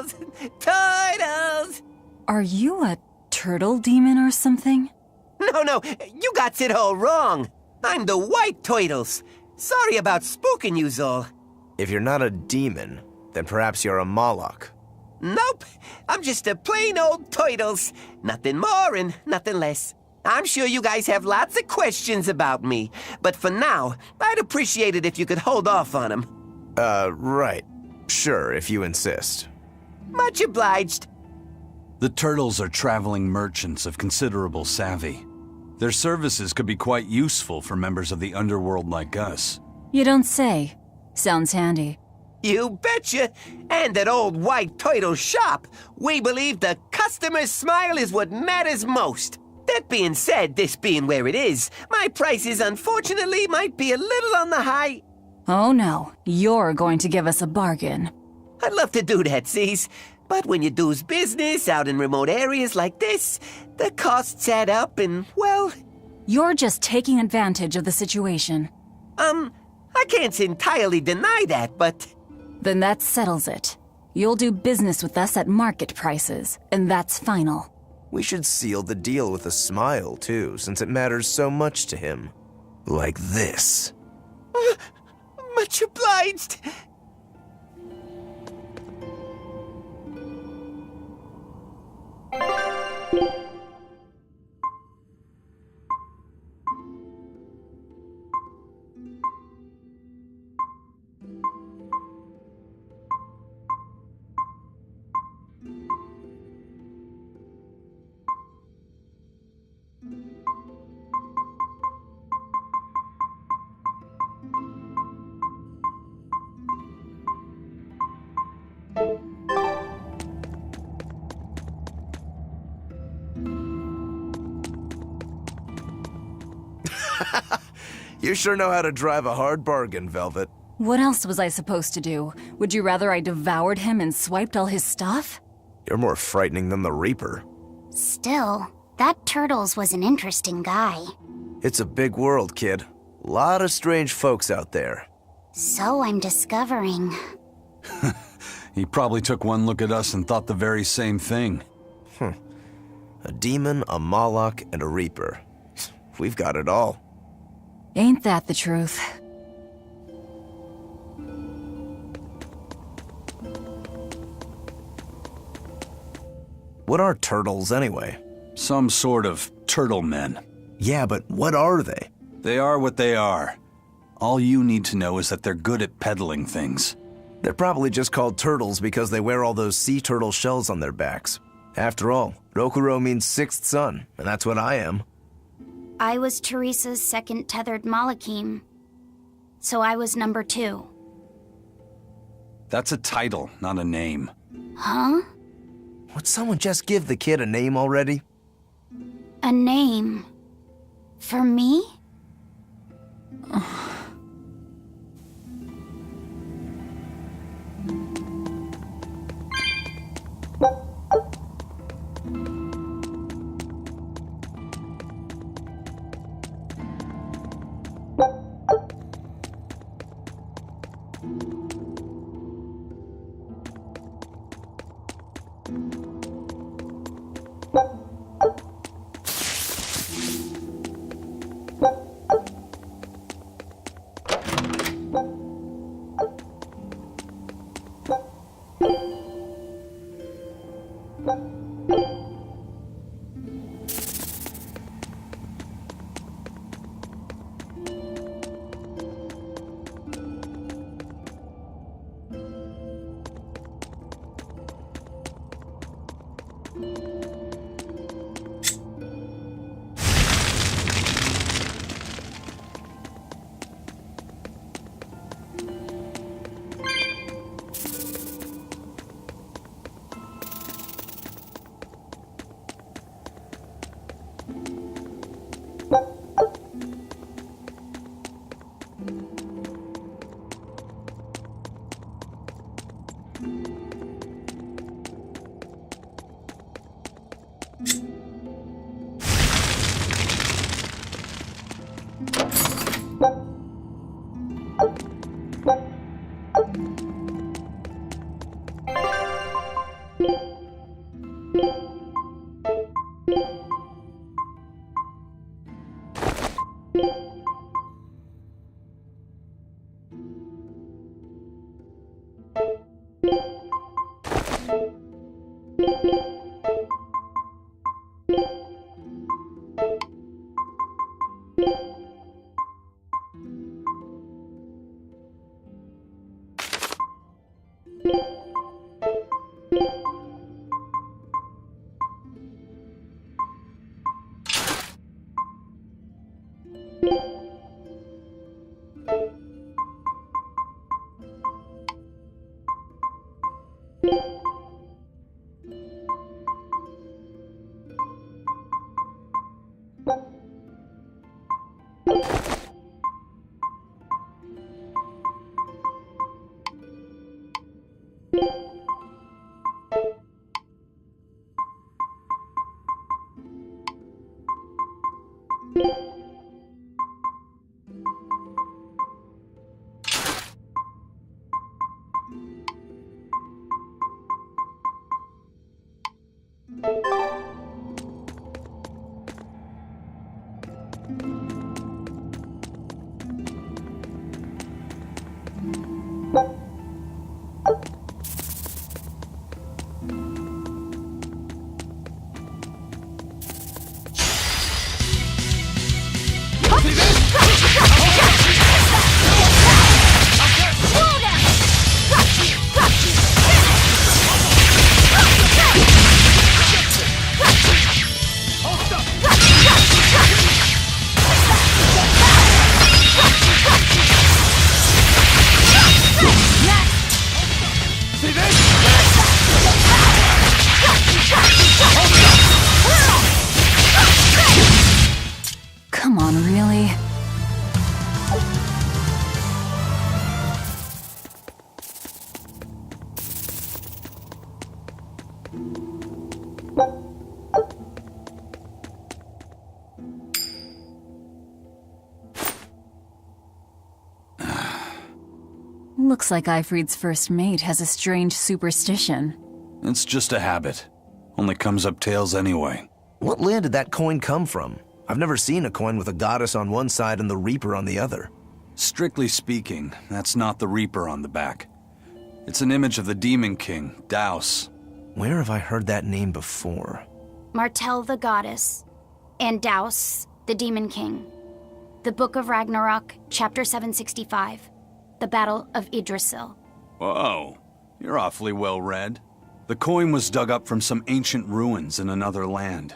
Turtles! Turtles! Are you a turtle demon or something? No, you got it all wrong. I'm the White Turtles. Sorry about spooking you, Zol. If you're not a demon, then perhaps you're a Moloch. Nope, I'm just a plain old Turtles. Nothing more and nothing less. I'm sure you guys have lots of questions about me, but for now, I'd appreciate it if you could hold off on them. Right. Sure, if you insist. Much obliged. The Turtles are traveling merchants of considerable savvy. Their services could be quite useful for members of the underworld like us. You don't say. Sounds handy. You betcha. And at old White Turtle shop, we believe the customer's smile is what matters most. That being said, this being where it is, my prices unfortunately might be a little on the high. Oh no, you're going to give us a bargain. I'd love to do that, C's. But when you do's business out in remote areas like this, the costs add up and, well... You're just taking advantage of the situation. I can't entirely deny that, but... Then that settles it. You'll do business with us at market prices, and that's final. We should seal the deal with a smile, too, since it matters so much to him. Like this. Much obliged. You sure know how to drive a hard bargain, Velvet. What else was I supposed to do? Would you rather I devoured him and swiped all his stuff? You're more frightening than the Reaper. Still, that Turtles was an interesting guy. It's a big world, kid. Lot of strange folks out there. So I'm discovering. He probably took one look at us and thought the very same thing. A demon, a Moloch, and a Reaper. We've got it all. Ain't that the truth? What are turtles, anyway? Some sort of turtle men. Yeah, but what are they? They are what they are. All you need to know is that they're good at peddling things. They're probably just called turtles because they wear all those sea turtle shells on their backs. After all, Rokuro means sixth son, and that's what I am. I was Teresa's second tethered Malachim, so I was number 2. That's a title, not a name. Huh? Would someone just give the kid a name already? A name? For me? Come on, really? Looks like Ifrit's first mate has a strange superstition. It's just a habit. Only comes up tails anyway. What land did that coin come from? I've never seen a coin with a goddess on one side and the Reaper on the other. Strictly speaking, that's not the Reaper on the back. It's an image of the Demon King, Daus. Where have I heard that name before? Martel the goddess, and Daus, the demon king. The Book of Ragnarok, chapter 765. The Battle of Yggdrasil. Whoa, you're awfully well read. The coin was dug up from some ancient ruins in another land.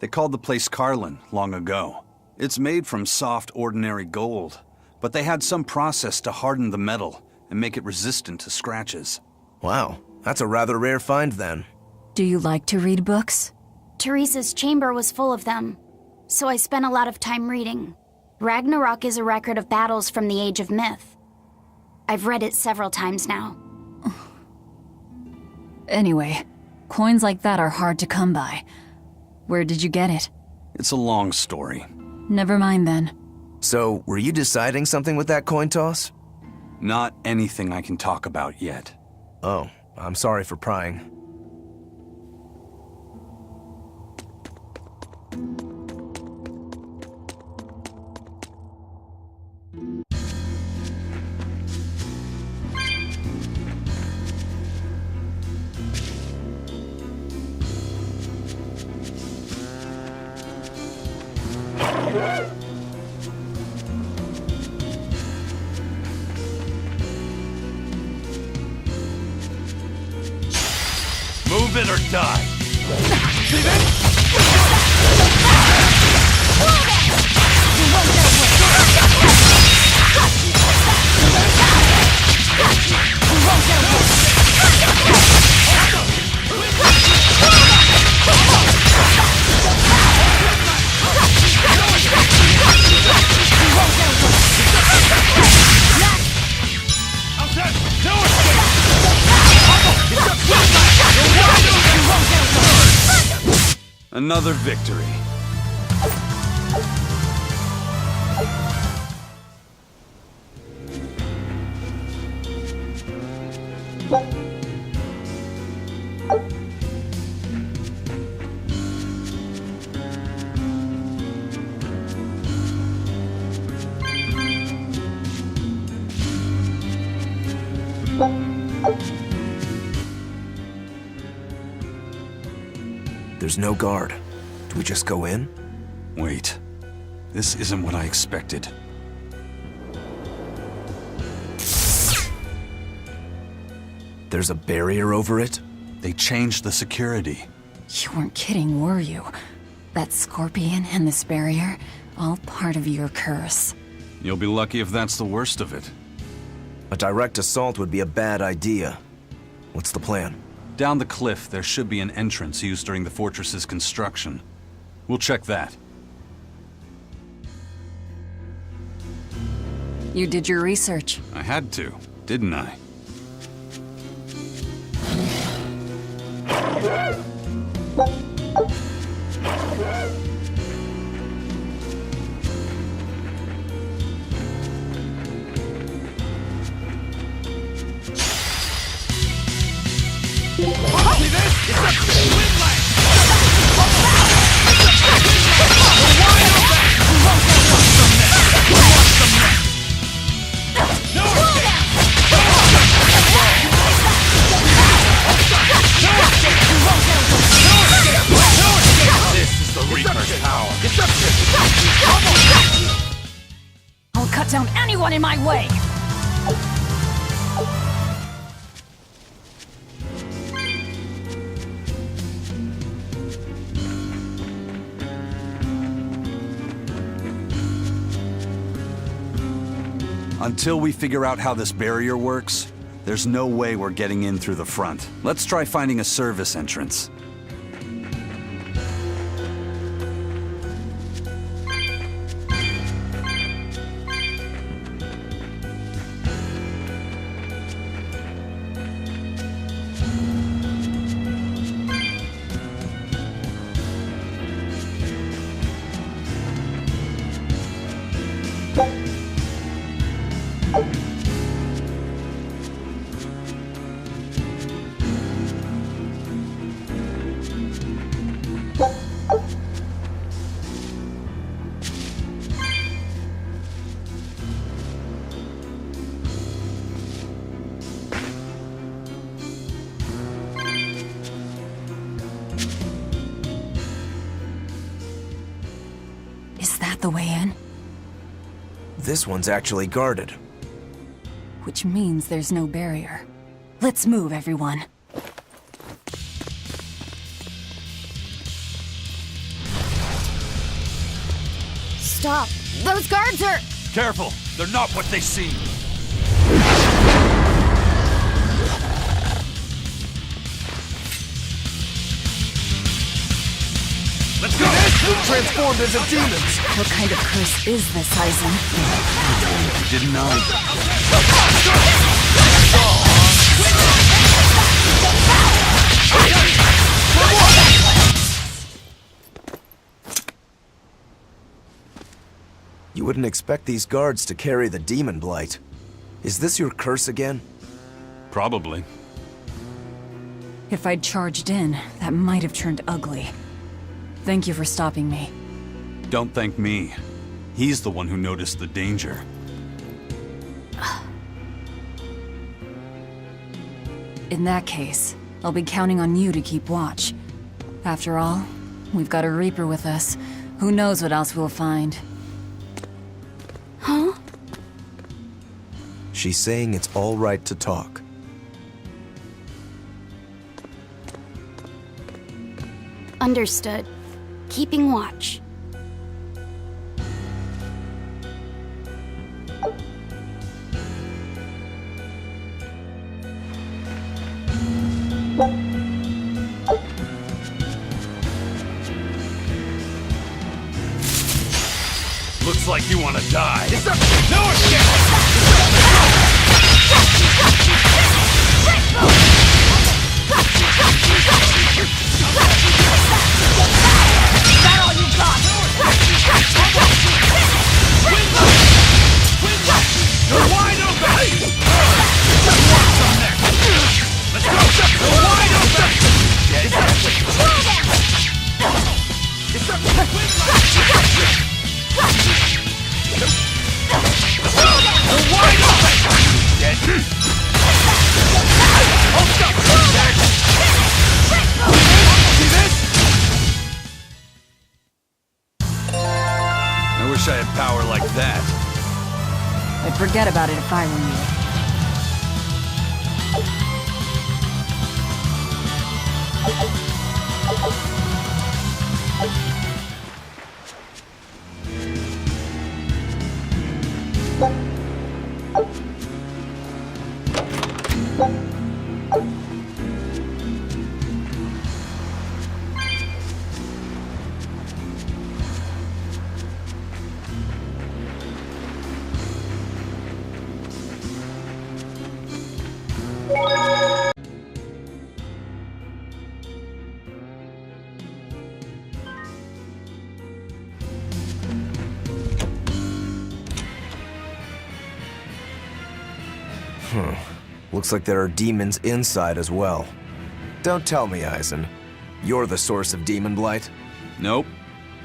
They called the place Carlin long ago. It's made from soft, ordinary gold, but they had some process to harden the metal and make it resistant to scratches. Wow, that's a rather rare find then. Do you like to read books? Teresa's chamber was full of them, so I spent a lot of time reading. Ragnarok is a record of battles from the Age of Myth. I've read it several times now. Anyway, coins like that are hard to come by. Where did you get it? It's a long story. Never mind then. So, were you deciding something with that coin toss? Not anything I can talk about yet. Oh, I'm sorry for prying. Move it or die! Another victory. There's no guard. Do we just go in? Wait. This isn't what I expected. There's a barrier over it? They changed the security. You weren't kidding, were you? That scorpion and this barrier, all part of your curse. You'll be lucky if that's the worst of it. A direct assault would be a bad idea. What's the plan? Down the cliff, there should be an entrance used during the fortress's construction. We'll check that. You did your research. I had to, didn't I? I'll cut down anyone in my way! Until we figure out how this barrier works, there's no way we're getting in through the front. Let's try finding a service entrance. Is that the way in? This one's actually guarded. Which means there's no barrier. Let's move, everyone. Stop! Those guards are... Careful! They're not what they seem! Let's go! Transformed into demons! What kind of curse is this, Aizen? Didn't know. You wouldn't expect these guards to carry the demon blight. Is this your curse again? Probably. If I'd charged in, that might have turned ugly. Thank you for stopping me. Don't thank me. He's the one who noticed the danger. In that case, I'll be counting on you to keep watch. After all, we've got a Reaper with us. Who knows what else we'll find? Huh? She's saying it's all right to talk. Understood. Keeping watch. Looks like you want to die. No escape! You're wide open! What's up next? Let's go! You're wide open! You're wide open! like that. I'd forget about it if I were you. Looks like there are demons inside as well. Don't tell me, Eisen. You're the source of demon blight? Nope.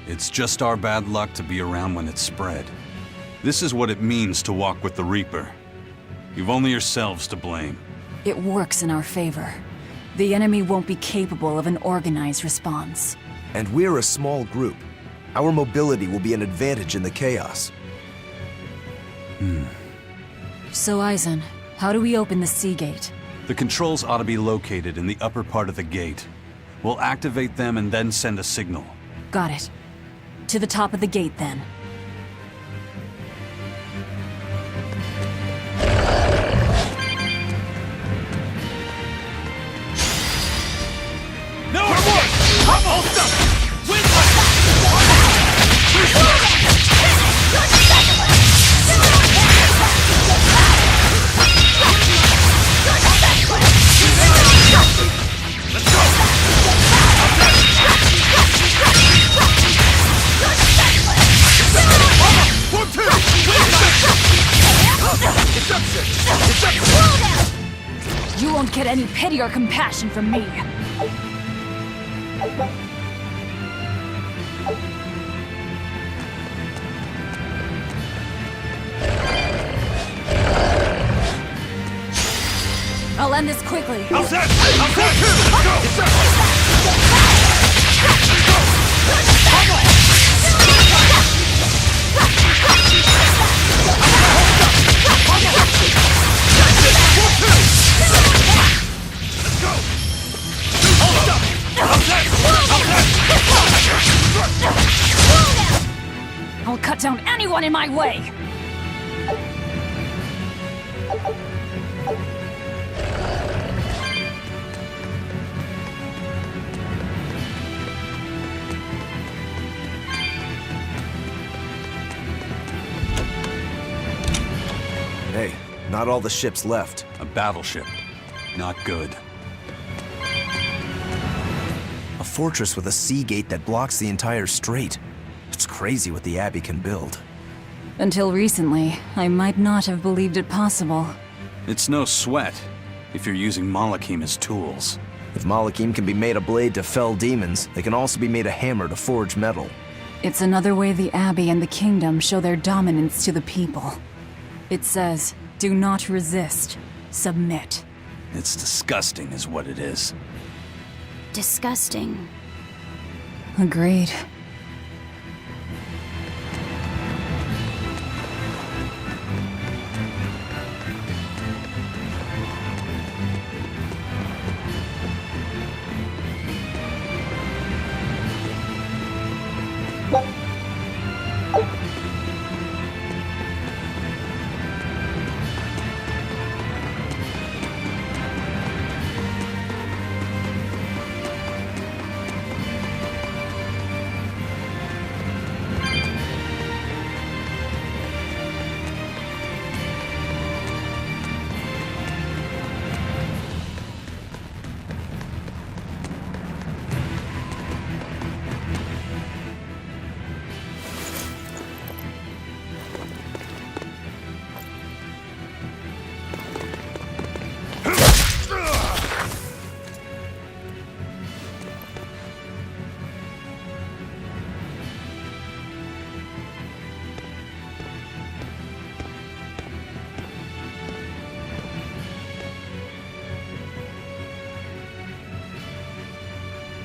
It's just our bad luck to be around when it's spread. This is what it means to walk with the Reaper. You've only yourselves to blame. It works in our favor. The enemy won't be capable of an organized response. And we're a small group. Our mobility will be an advantage in the chaos. So, Eisen, how do we open the sea gate? The controls ought to be located in the upper part of the gate. We'll activate them and then send a signal. Got it. To the top of the gate, then. No! Hold up! You won't get any pity or compassion from me. I'll end this quickly. Let's go! I'll cut down anyone in my way! Hey, not all the ships left. A battleship. Not good. A fortress with a sea gate that blocks the entire strait. It's crazy what the Abbey can build. Until recently, I might not have believed it possible. It's no sweat, if you're using Malakim as tools. If Malakim can be made a blade to fell demons, they can also be made a hammer to forge metal. It's another way the Abbey and the Kingdom show their dominance to the people. It says, do not resist, submit. It's disgusting is what it is. Disgusting. Agreed.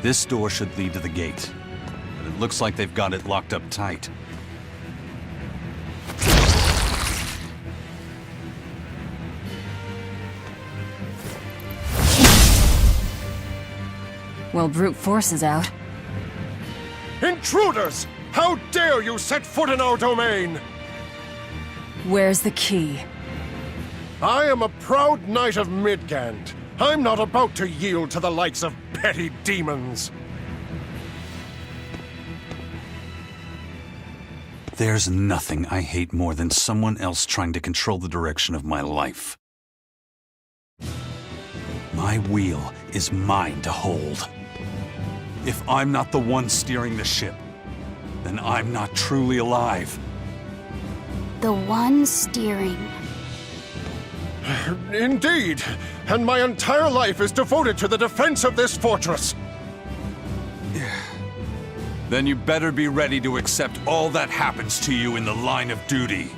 This door should lead to the gate, but it looks like they've got it locked up tight. Well, brute force is out. Intruders! How dare you set foot in our domain! Where's the key? I am a proud knight of Midgand. I'm not about to yield to the likes of petty demons. There's nothing I hate more than someone else trying to control the direction of my life. My wheel is mine to hold. If I'm not the one steering the ship, then I'm not truly alive. The one steering. Indeed, and my entire life is devoted to the defense of this fortress. Then you better be ready to accept all that happens to you in the line of duty.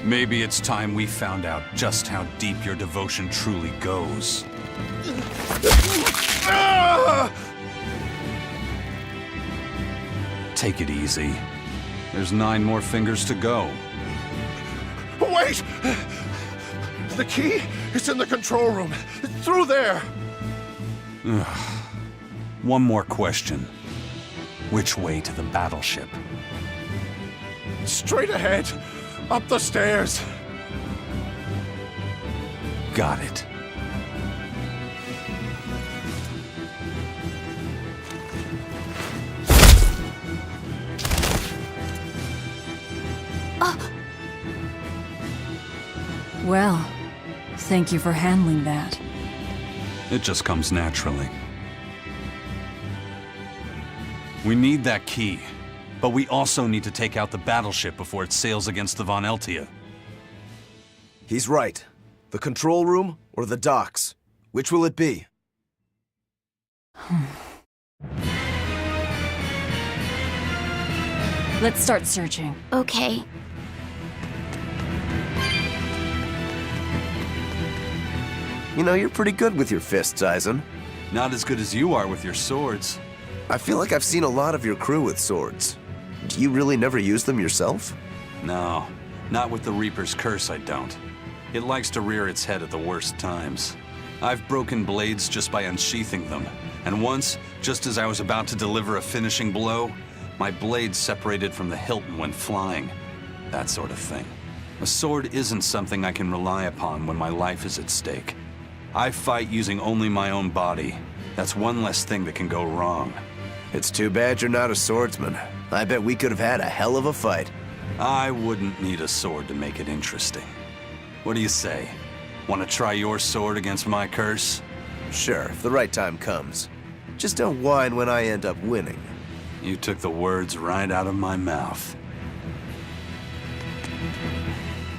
Maybe it's time we found out just how deep your devotion truly goes. Take it easy. There's 9 more fingers to go. Wait! The key is in the control room. Through there. One more question. Which way to the battleship? Straight ahead. Up the stairs. Got it. Well, thank you for handling that. It just comes naturally. We need that key, but we also need to take out the battleship before it sails against the Von Eltia. He's right. The control room or the docks? Which will it be? Let's start searching. Okay. You know, you're pretty good with your fists, Eisen. Not as good as you are with your swords. I feel like I've seen a lot of your crew with swords. Do you really never use them yourself? No, not with the Reaper's curse, I don't. It likes to rear its head at the worst times. I've broken blades just by unsheathing them, and once, just as I was about to deliver a finishing blow, my blade separated from the hilt and went flying. That sort of thing. A sword isn't something I can rely upon when my life is at stake. I fight using only my own body. That's one less thing that can go wrong. It's too bad you're not a swordsman. I bet we could have had a hell of a fight. I wouldn't need a sword to make it interesting. What do you say? Want to try your sword against my curse? Sure, if the right time comes. Just don't whine when I end up winning. You took the words right out of my mouth.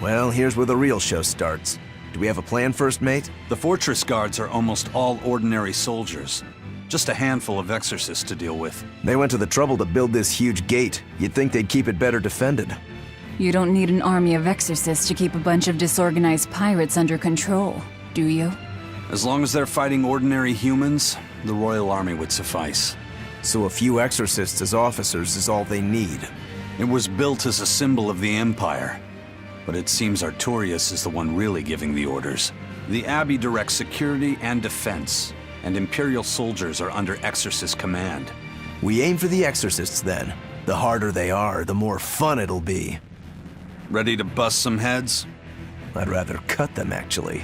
Well, here's where the real show starts. Do we have a plan, First Mate? The fortress guards are almost all ordinary soldiers. Just a handful of exorcists to deal with. They went to the trouble to build this huge gate. You'd think they'd keep it better defended. You don't need an army of exorcists to keep a bunch of disorganized pirates under control, do you? As long as they're fighting ordinary humans, the Royal Army would suffice. So a few exorcists as officers is all they need. It was built as a symbol of the Empire. But it seems Artorias is the one really giving the orders. The Abbey directs security and defense, and Imperial soldiers are under Exorcist command. We aim for the exorcists then. The harder they are, the more fun it'll be. Ready to bust some heads? I'd rather cut them, actually.